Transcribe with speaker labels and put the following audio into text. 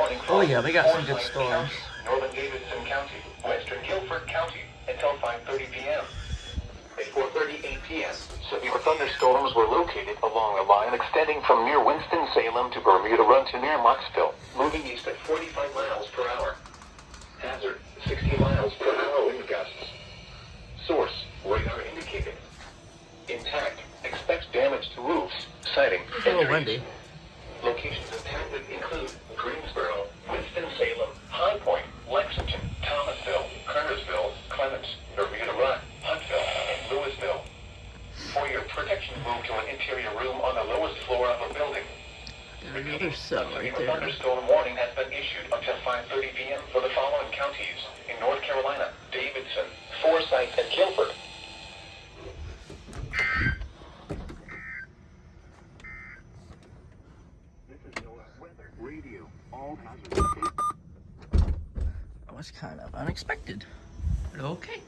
Speaker 1: running
Speaker 2: Oh
Speaker 1: from
Speaker 2: yeah, we got some good
Speaker 1: Forsyth
Speaker 2: storms.
Speaker 1: County, Northern Davidson County, Western Guilford County until 5:30 p.m. At 4:38 p.m., severe thunderstorms were located along a line extending from near Winston-Salem to Bermuda Run to near Knoxville, moving east at 45 miles per hour. Hazard, 60 miles per hour wind gusts. Source, radar indicated. Intact, expect damage to roofs, siding,
Speaker 2: It's a
Speaker 1: and
Speaker 2: little
Speaker 1: trees.
Speaker 2: windy.
Speaker 1: Locations impacted include Greensboro, Winston-Salem, High Point, Lexington, Thomasville, Kernersville, Clements, Bermuda Run, Huntsville, and Louisville. For your protection, move to an interior room on the lowest floor of a building.
Speaker 2: Got another cell right
Speaker 1: A
Speaker 2: there.
Speaker 1: thunderstorm warning has been issued until 5:30 p.m. for the following counties in North Carolina: Davidson, Forsyth, and Guilford. This is NOAA Weather Radio. All hazards.
Speaker 2: That was kind of unexpected, but okay.